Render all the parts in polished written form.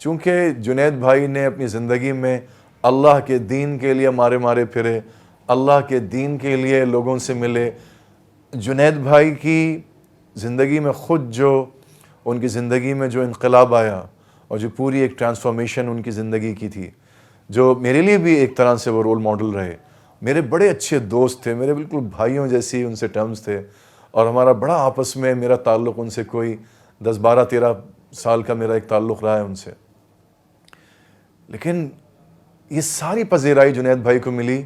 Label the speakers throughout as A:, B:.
A: چونکہ جنید بھائی نے اپنی زندگی میں اللہ کے دین کے لیے مارے مارے پھرے، اللہ کے دین کے لیے لوگوں سے ملے۔ جنید بھائی کی زندگی میں خود جو ان کی زندگی میں جو انقلاب آیا اور جو پوری ایک ٹرانسفارمیشن ان کی زندگی کی تھی، جو میرے لیے بھی ایک طرح سے وہ رول ماڈل رہے۔ میرے بڑے اچھے دوست تھے، میرے بالکل بھائیوں جیسی ان سے ٹرمز تھے، اور ہمارا بڑا آپس میں میرا تعلق ان سے کوئی 10 12 13 سال کا میرا ایک تعلق رہا ہے ان سے۔ لیکن یہ ساری پذیرائی جنید بھائی کو ملی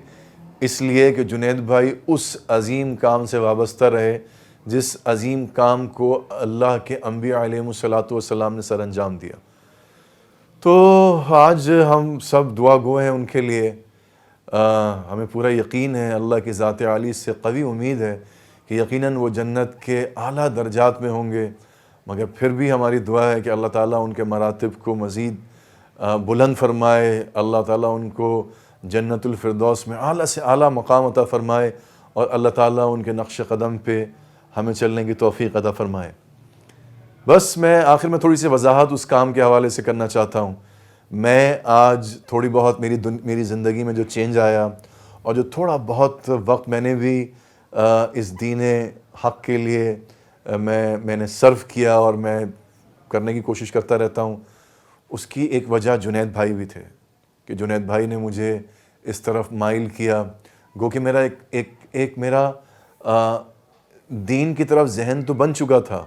A: اس لیے کہ جنید بھائی اس عظیم کام سے وابستہ رہے جس عظیم کام کو اللہ کے انبیاء علیہ الصلوۃ والسلام نے سر انجام دیا۔ تو آج ہم سب دعا گو ہیں ان کے لیے۔ ہمیں پورا یقین ہے، اللہ کی ذات عالی سے قوی امید ہے کہ یقیناً وہ جنت کے اعلیٰ درجات میں ہوں گے، مگر پھر بھی ہماری دعا ہے کہ اللہ تعالیٰ ان کے مراتب کو مزید بلند فرمائے، اللہ تعالیٰ ان کو جنت الفردوس میں اعلیٰ سے اعلیٰ مقام عطا فرمائے، اور اللہ تعالیٰ ان کے نقش قدم پہ ہمیں چلنے کی توفیق عطا فرمائے۔ بس میں آخر میں تھوڑی سی وضاحت اس کام کے حوالے سے کرنا چاہتا ہوں۔ میں آج تھوڑی بہت میری زندگی میں جو چینج آیا اور جو تھوڑا بہت وقت میں نے بھی اس دین حق کے لیے میں نے صرف کیا اور میں کرنے کی کوشش کرتا رہتا ہوں، اس کی ایک وجہ جنید بھائی بھی تھے کہ جنید بھائی نے مجھے اس طرف مائل کیا۔ گو کہ میرا ایک میرا دین کی طرف ذہن تو بن چکا تھا،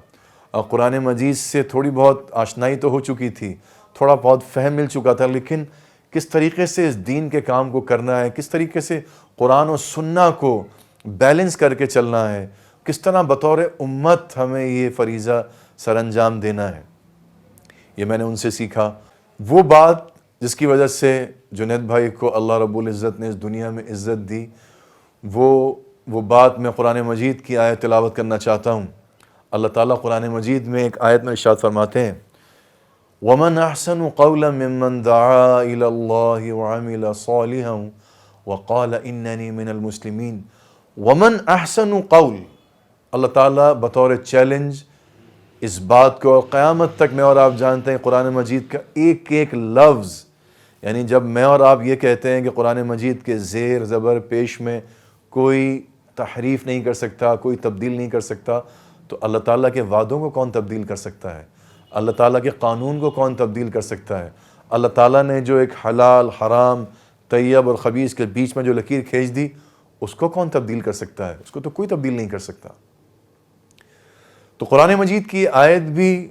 A: قرآن مجید سے تھوڑی بہت آشنائی تو ہو چکی تھی، تھوڑا بہت فہم مل چکا تھا، لیکن کس طریقے سے اس دین کے کام کو کرنا ہے، کس طریقے سے قرآن و سنہ کو بیلنس کر کے چلنا ہے، کس طرح بطور امت ہمیں یہ فریضہ سر انجام دینا ہے، یہ میں نے ان سے سیکھا۔ وہ بات جس کی وجہ سے جنید بھائی کو اللہ رب العزت نے اس دنیا میں عزت دی، وہ بات میں قرآن مجید کی آیت تلاوت کرنا چاہتا ہوں۔ اللہ تعالیٰ قرآن مجید میں ایک آیت میں ارشاد فرماتے ہیں، وَمَنْ أَحْسَنُ قَوْلًا مِّمَّنْ دَعَا إِلَى اللَّهِ وَعَمِلَ صَالِحًا وَقَالَ إِنَّنِي مِنَ الْمُسْلِمِينَ۔ وَمَنْ أَحْسَنُ قَوْلًا، اللہ تعالیٰ بطور چیلنج اس بات کو، اور قیامت تک میں اور آپ جانتے ہیں قرآن مجید کا ایک ایک لفظ، یعنی جب میں اور آپ یہ کہتے ہیں کہ قرآن مجید کے زیر زبر پیش میں کوئی تحریف نہیں کر سکتا، کوئی تبدیل نہیں کر سکتا، تو اللہ تعالیٰ کے وعدوں کو کون تبدیل کر سکتا ہے؟ اللہ تعالیٰ کے قانون کو کون تبدیل کر سکتا ہے؟ اللہ تعالیٰ نے جو ایک حلال، حرام، طیب اور خبیث کے بیچ میں جو لکیر کھینچ دی، اس کو کون تبدیل کر سکتا ہے؟ اس کو تو کوئی تبدیل نہیں کر سکتا۔ تو قرآن مجید کی آیت بھی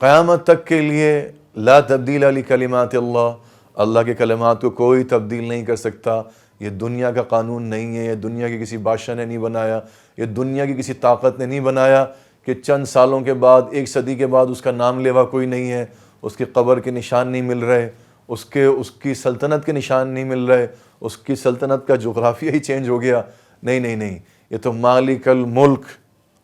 A: قیامت تک کے لیے لا تبدیل لکلمات اللہ، اللہ کے کلمات کو کوئی تبدیل نہیں کر سکتا۔ یہ دنیا کا قانون نہیں ہے، یہ دنیا کے کسی بادشاہ نے نہیں بنایا، یہ دنیا کی کسی طاقت نے نہیں بنایا کہ چند سالوں کے بعد، 1 صدی کے بعد اس کا نام لیوا کوئی نہیں ہے، اس کی قبر کے نشان نہیں مل رہے، اس کی سلطنت کے نشان نہیں مل رہے، اس کی سلطنت کا جغرافیہ ہی چینج ہو گیا۔ نہیں، یہ تو مالک الملک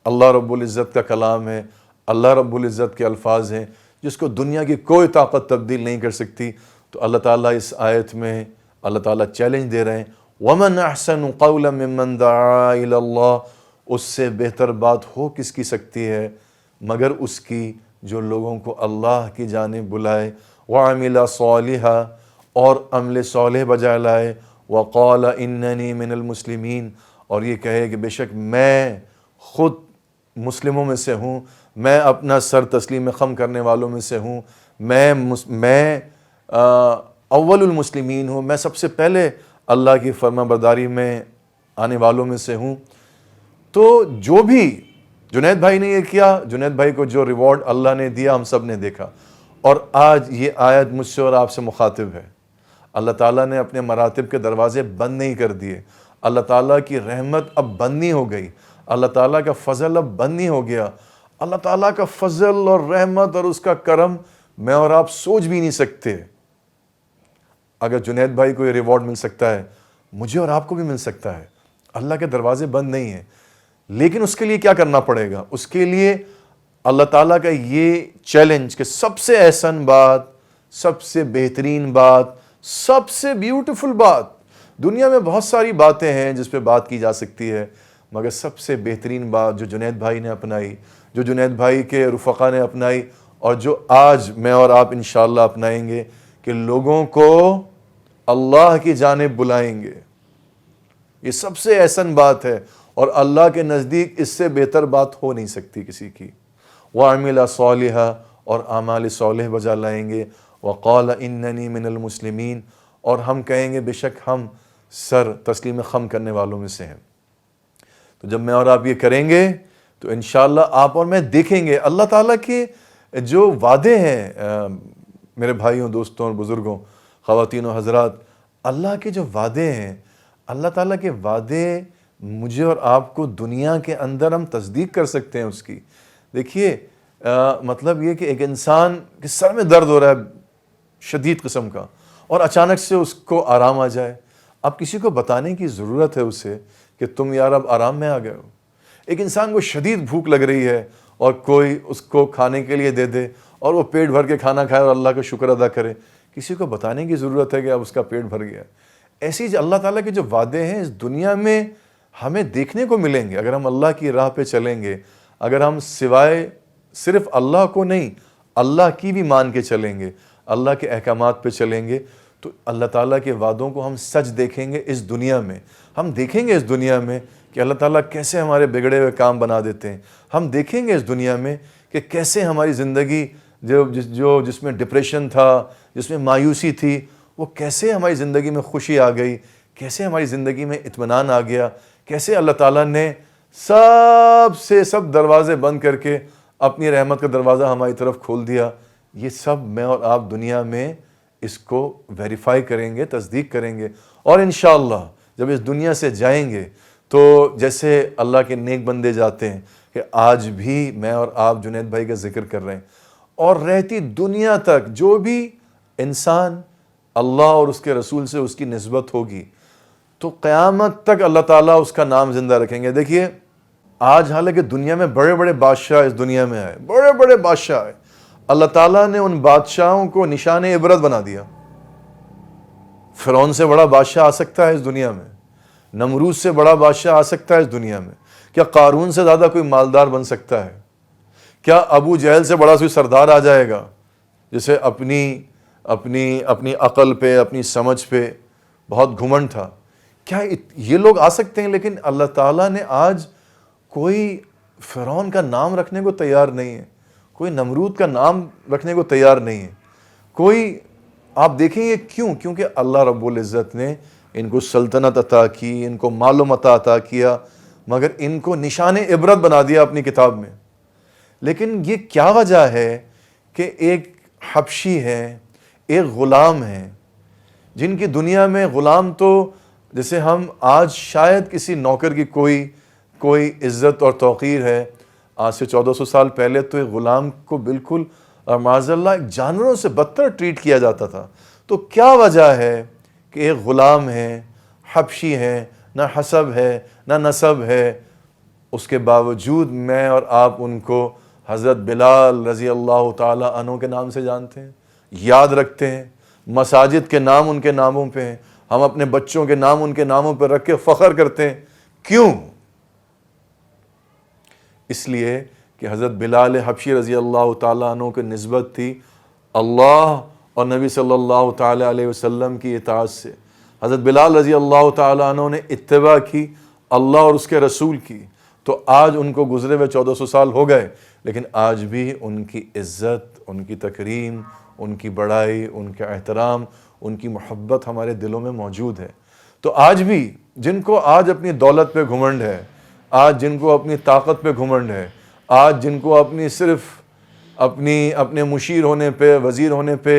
A: اللہ رب العزت کا کلام ہے، اللہ رب العزت کے الفاظ ہیں جس کو دنیا کی کوئی طاقت تبدیل نہیں کر سکتی۔ تو اللہ تعالیٰ اس آیت میں اللہ تعالیٰ چیلنج دے رہے ہیں، وَمَنْ أَحْسَنُ قَوْلًا مِّمَّنْ دَعَا إِلَى اللَّهِ، اس سے بہتر بات ہو کس کی سکتی ہے مگر اس کی جو لوگوں کو اللہ کی جانب بلائے، وَعَمِلَ صَالِحًا، اور عمل صالح بجا لائے، وَقَالَ إِنَّنِي مِنَ الْمُسْلِمِينَ، اور یہ کہے کہ بے شک میں خود مسلموں میں سے ہوں، میں اپنا سر تسلیم خم کرنے والوں میں سے ہوں، میں اول المسلمین ہوں، میں سب سے پہلے اللہ کی فرما برداری میں آنے والوں میں سے ہوں۔ تو جو بھی جنید بھائی نے یہ کیا، جنید بھائی کو جو ریوارڈ اللہ نے دیا ہم سب نے دیکھا، اور آج یہ آیت مجھ سے اور آپ سے مخاطب ہے۔ اللہ تعالیٰ نے اپنے مراتب کے دروازے بند نہیں کر دیے، اللہ تعالیٰ کی رحمت اب بند نہیں ہو گئی، اللہ تعالیٰ کا فضل اب بند نہیں ہو گیا۔ اللہ تعالیٰ کا فضل اور رحمت اور اس کا کرم میں اور آپ سوچ بھی نہیں سکتے۔ اگر جنید بھائی کو یہ ریوارڈ مل سکتا ہے، مجھے اور آپ کو بھی مل سکتا ہے۔ اللہ کے دروازے بند نہیں ہیں، لیکن اس کے لیے کیا کرنا پڑے گا؟ اس کے لیے اللہ تعالیٰ کا یہ چیلنج کہ سب سے احسن بات، سب سے بہترین بات، سب سے بیوٹیفل بات، دنیا میں بہت ساری باتیں ہیں جس پہ بات کی جا سکتی ہے، مگر سب سے بہترین بات جو جنید بھائی نے اپنائی، جو جنید بھائی کے رفقا نے اپنائی، اور جو آج میں اور آپ انشاءاللہ اپنائیں گے کہ لوگوں کو اللہ کی جانب بلائیں گے، یہ سب سے احسن بات ہے، اور اللہ کے نزدیک اس سے بہتر بات ہو نہیں سکتی کسی کی۔ وَعَمِلَ صَالِحًا، اور اعمال صالح بجا لائیں گے۔ وَقَالَ إِنَّنِي مِنَ الْمُسْلِمِينَ، اور ہم کہیں گے بے شک ہم سر تسلیم خم کرنے والوں میں سے ہیں۔ تو جب میں اور آپ یہ کریں گے تو انشاءاللہ آپ اور میں دیکھیں گے اللہ تعالیٰ کے جو وعدے ہیں۔ میرے بھائیوں، دوستوں اور بزرگوں، خواتین و حضرات، اللہ کے جو وعدے ہیں، اللہ تعالیٰ کے وعدے مجھے اور آپ کو دنیا کے اندر ہم تصدیق کر سکتے ہیں اس کی۔ دیکھیے مطلب یہ کہ ایک انسان کے سر میں درد ہو رہا ہے شدید قسم کا، اور اچانک سے اس کو آرام آ جائے، اب کسی کو بتانے کی ضرورت ہے اسے کہ تم یار اب آرام میں آ گئے ہو۔ ایک انسان کو شدید بھوک لگ رہی ہے اور کوئی اس کو کھانے کے لیے دے دے اور وہ پیٹ بھر کے کھانا کھائے اور اللہ کا شکر ادا کرے، کسی کو بتانے کی ضرورت ہے کہ اب اس کا پیٹ بھر گیا۔ ایسی اللہ تعالیٰ کے جو وعدے ہیں اس دنیا میں ہمیں دیکھنے کو ملیں گے اگر ہم اللہ کی راہ پہ چلیں گے، اگر ہم سوائے صرف اللہ کو نہیں اللہ کی بھی مان کے چلیں گے، اللہ کے احکامات پہ چلیں گے، تو اللہ تعالیٰ کے وعدوں کو ہم سچ دیکھیں گے اس دنیا میں۔ ہم دیکھیں گے اس دنیا میں کہ اللہ تعالیٰ کیسے ہمارے بگڑے ہوئے کام بنا دیتے ہیں۔ ہم دیکھیں گے اس دنیا میں کہ کیسے ہماری زندگی جس میں ڈپریشن تھا، جس میں مایوسی تھی، وہ کیسے ہماری زندگی میں خوشی آ گئی، کیسے ہماری زندگی میں اطمینان آ گیا، کیسے اللہ تعالیٰ نے سب دروازے بند کر کے اپنی رحمت کا دروازہ ہماری طرف کھول دیا۔ یہ سب میں اور آپ دنیا میں اس کو ویریفائی کریں گے، تصدیق کریں گے، اور انشاءاللہ جب اس دنیا سے جائیں گے تو جیسے اللہ کے نیک بندے جاتے ہیں کہ آج بھی میں اور آپ جنید بھائی کا ذکر کر رہے ہیں، اور رہتی دنیا تک جو بھی انسان اللہ اور اس کے رسول سے اس کی نسبت ہوگی تو قیامت تک اللہ تعالیٰ اس کا نام زندہ رکھیں گے۔ دیکھیے آج حالانکہ دنیا میں بڑے بڑے بادشاہ اس دنیا میں آئے، بڑے بڑے بادشاہ آئے، اللہ تعالیٰ نے ان بادشاہوں کو نشان عبرت بنا دیا۔ فرعون سے بڑا بادشاہ آ سکتا ہے اس دنیا میں، نمرود سے بڑا بادشاہ آ سکتا ہے اس دنیا میں، کیا قارون سے زیادہ کوئی مالدار بن سکتا ہے؟ کیا ابو جہل سے بڑا کوئی سردار آ جائے گا جسے اپنی عقل پہ، اپنی سمجھ پہ بہت گھمنڈ تھا؟ کیا یہ لوگ آ سکتے ہیں؟ لیکن اللہ تعالیٰ نے آج کوئی فرعون کا نام رکھنے کو تیار نہیں ہے، کوئی نمرود کا نام رکھنے کو تیار نہیں ہے، کوئی آپ دیکھیں یہ کیوں؟ کیونکہ اللہ رب العزت نے ان کو سلطنت عطا کی، ان کو مال و متاع عطا کیا، مگر ان کو نشان عبرت بنا دیا اپنی کتاب میں۔ لیکن یہ کیا وجہ ہے کہ ایک حبشی ہے، ایک غلام ہے، جن کی دنیا میں غلام تو جیسے ہم آج شاید کسی نوکر کی کوئی عزت اور توقیر ہے، آج سے 1400 سال پہلے تو ایک غلام کو بالکل اور معاذ اللہ ایک جانوروں سے بدتر ٹریٹ کیا جاتا تھا۔ تو کیا وجہ ہے کہ ایک غلام ہے، حبشی ہے، نہ حسب ہے نہ نسب ہے، اس کے باوجود میں اور آپ ان کو حضرت بلال رضی اللہ تعالی عنہ کے نام سے جانتے ہیں، یاد رکھتے ہیں، مساجد کے نام ان کے ناموں پہ ہیں، ہم اپنے بچوں کے نام ان کے ناموں پہ رکھ کے فخر کرتے ہیں۔ کیوں؟ اس لیے کہ حضرت بلال حبشی رضی اللہ تعالیٰ عنہ کی نسبت تھی اللہ اور نبی صلی اللہ تعالیٰ علیہ وسلم کی اطاعت سے۔ حضرت بلال رضی اللہ تعالیٰ عنہ نے اتباع کی اللہ اور اس کے رسول کی، تو آج ان کو گزرے ہوئے 1400 سال ہو گئے، لیکن آج بھی ان کی عزت، ان کی تکریم، ان کی بڑائی، ان کا احترام، ان کی محبت ہمارے دلوں میں موجود ہے۔ تو آج بھی جن کو آج اپنی دولت پہ گھمنڈ ہے، آج جن کو اپنی طاقت پہ گھمنڈ ہے، آج جن کو اپنے مشیر ہونے پہ، وزیر ہونے پہ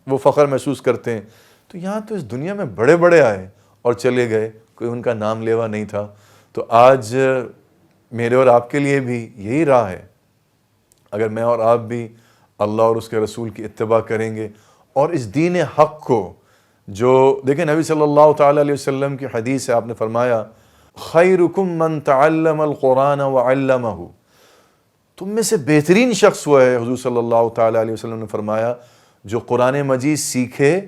A: وہ فخر محسوس کرتے ہیں، تو یہاں تو اس دنیا میں بڑے بڑے آئے اور چلے گئے، کوئی ان کا نام لیوا نہیں تھا۔ تو آج میرے اور آپ کے لیے بھی یہی راہ ہے، اگر میں اور آپ بھی اللہ اور اس کے رسول کی اتباع کریں گے اور اس دین حق کو جو دیکھیں نبی صلی اللہ تعالیٰ علیہ وسلم کی حدیث ہے، آپ نے فرمایا خیرکم من تعلم القرآن وعلمہ، تم میں سے بہترین شخص وہ ہے، حضور صلی اللہ تعالیٰ علیہ وسلم نے فرمایا، جو قرآن مجید سیکھے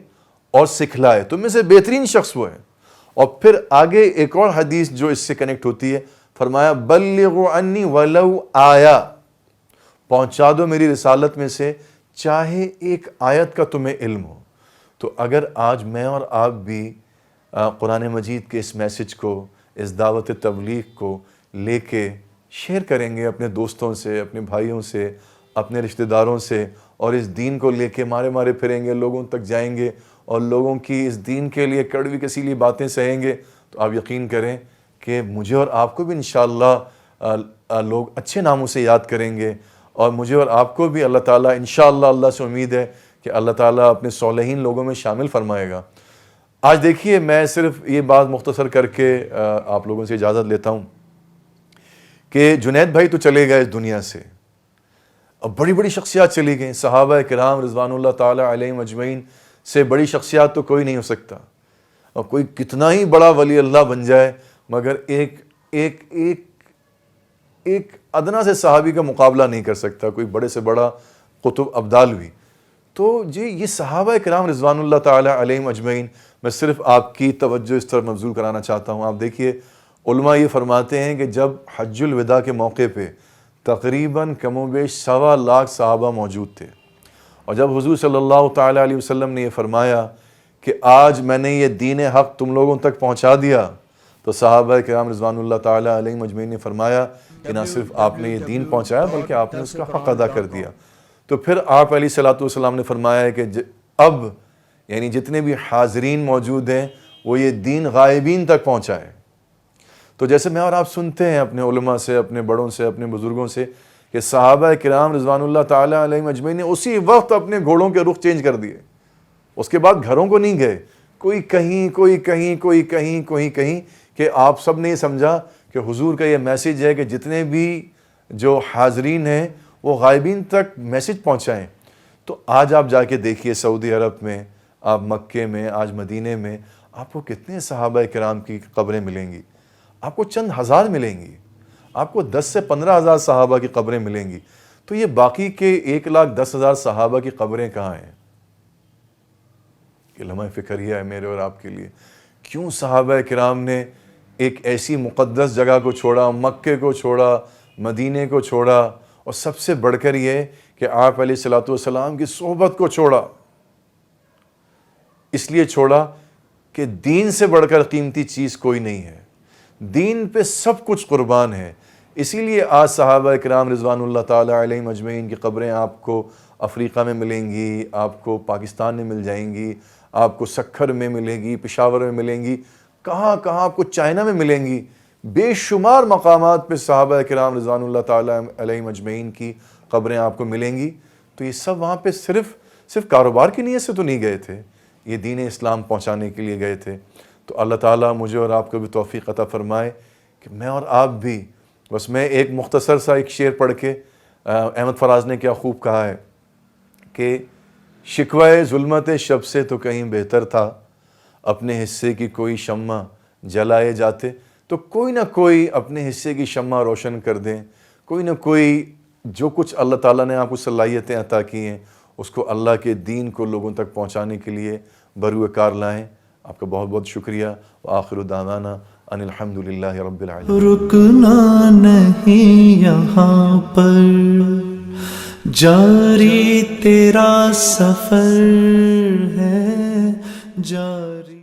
A: اور سکھلائے، تم میں سے بہترین شخص وہ ہے۔ اور پھر آگے ایک اور حدیث جو اس سے کنیکٹ ہوتی ہے، فرمایا بلغوا عنی ولو آیا، پہنچا دو میری رسالت میں سے چاہے ایک آیت کا تمہیں علم ہو۔ تو اگر آج میں اور آپ بھی قرآن مجید کے اس میسج کو، اس دعوت تبلیغ کو لے کے شیئر کریں گے اپنے دوستوں سے، اپنے بھائیوں سے، اپنے رشتہ داروں سے، اور اس دین کو لے کے مارے مارے پھریں گے، لوگوں تک جائیں گے اور لوگوں کی اس دین کے لیے کڑوی کسیلی باتیں سہیں گے، تو آپ یقین کریں کہ مجھے اور آپ کو بھی انشاءاللہ لوگ اچھے ناموں سے یاد کریں گے، اور مجھے اور آپ کو بھی اللہ تعالیٰ انشاءاللہ، اللہ سے امید ہے کہ اللہ تعالیٰ اپنے صالحین لوگوں میں شامل فرمائے گا۔ آج دیکھیے، میں صرف یہ بات مختصر کر کے آپ لوگوں سے اجازت لیتا ہوں کہ جنید بھائی تو چلے گئے اس دنیا سے، اب بڑی بڑی شخصیات چلی گئیں، صحابہ کرام رضوان اللہ تعالیٰ علیہم اجمعین سے بڑی شخصیات تو کوئی نہیں ہو سکتا، اور کوئی کتنا ہی بڑا ولی اللہ بن جائے مگر ایک ادنا سے صحابی کا مقابلہ نہیں کر سکتا کوئی بڑے سے بڑا قطب ابدال بھی۔ تو جی یہ صحابہ کرام رضوان اللہ تعالیٰ علیہم اجمعین، میں صرف آپ کی توجہ اس طرف مبذول کرانا چاہتا ہوں۔ آپ دیکھیے، علماء یہ فرماتے ہیں کہ جب حج الوداع کے موقع پہ تقریباً کم و بیش 1.25 لاکھ صحابہ موجود تھے، اور جب حضور صلی اللہ تعالیٰ علیہ وسلم نے یہ فرمایا کہ آج میں نے یہ دین حق تم لوگوں تک پہنچا دیا، تو صحابہ کرام رضوان اللہ تعالیٰ علیہ مجمعین نے فرمایا کہ نہ صرف آپ نے یہ دین پہنچایا بلکہ آپ نے اس کا حق ادا کر دیا۔ تو پھر آپ علیہ الصلوۃ والسلام نے فرمایا کہ اب یعنی جتنے بھی حاضرین موجود ہیں وہ یہ دین غائبین تک پہنچائے۔ تو جیسے میں اور آپ سنتے ہیں اپنے علماء سے، اپنے بڑوں سے، اپنے بزرگوں سے کہ صحابہ کرام رضوان اللہ تعالیٰ علیہ مجمعین نے اسی وقت اپنے گھوڑوں کے رخ چینج کر دیے، اس کے بعد گھروں کو نہیں گئے، کوئی کہیں کوئی کہیں کوئی کہیں کوئی کہیں، کہ آپ سب نے یہ سمجھا کہ حضور کا یہ میسج ہے کہ جتنے بھی جو حاضرین ہیں وہ غائبین تک میسج پہنچائیں۔ تو آج آپ جا کے دیکھیے سعودی عرب میں، آپ مکے میں، آج مدینے میں، آپ کو کتنے صحابہ کرام کی قبریں ملیں گی؟ آپ کو چند ہزار ملیں گی، آپ کو 10 سے 15 ہزار صحابہ کی قبریں ملیں گی۔ تو یہ باقی کے 1,10,000 صحابہ کی قبریں کہاں ہیں؟ یہ لمحہ فکریہ ہے میرے اور آپ کے لیے، کیوں صحابہ کرام نے ایک ایسی مقدس جگہ کو چھوڑا، مکے کو چھوڑا، مدینے کو چھوڑا، اور سب سے بڑھ کر یہ کہ آپ علیہ الصلوۃ والسلام کی صحبت کو چھوڑا؟ اس لیے چھوڑا کہ دین سے بڑھ کر قیمتی چیز کوئی نہیں ہے، دین پہ سب کچھ قربان ہے۔ اسی لیے آج صحابہ کرام رضوان اللہ تعالیٰ علیہ مجمعین کی قبریں آپ کو افریقہ میں ملیں گی، آپ کو پاکستان میں مل جائیں گی، آپ کو سکھر میں ملے گی، پشاور میں ملیں گی، کہاں کہاں آپ کو چائنا میں ملیں گی، بے شمار مقامات پہ صحابہ کرام رضوان اللہ تعالیٰ علیہ مجمعین کی قبریں آپ کو ملیں گی۔ تو یہ سب وہاں پہ صرف کاروبار کی نیت سے تو نہیں گئے تھے، یہ دین اسلام پہنچانے کے لیے گئے تھے۔ تو اللہ تعالیٰ مجھے اور آپ کو بھی توفیق عطا فرمائے کہ میں اور آپ بھی، بس میں ایک مختصر سا ایک شعر پڑھ کے، احمد فراز نے کیا خوب کہا ہے کہ شکوہ ظلمت شب سے تو کہیں بہتر تھا، اپنے حصے کی کوئی شمع جلائے جاتے۔ تو کوئی نہ کوئی اپنے حصے کی شمع روشن کر دیں، کوئی نہ کوئی جو کچھ اللہ تعالیٰ نے آپ کو صلاحیتیں عطا کی ہیں اس کو اللہ کے دین کو لوگوں تک پہنچانے کے لیے بروئے کار لائیں۔ آپ کا بہت بہت شکریہ، وآخر دعوانا ان الحمدللہ رب العالمین۔
B: رکنا نہیں یہاں پر، جاری تیرا سفر ہے جاری۔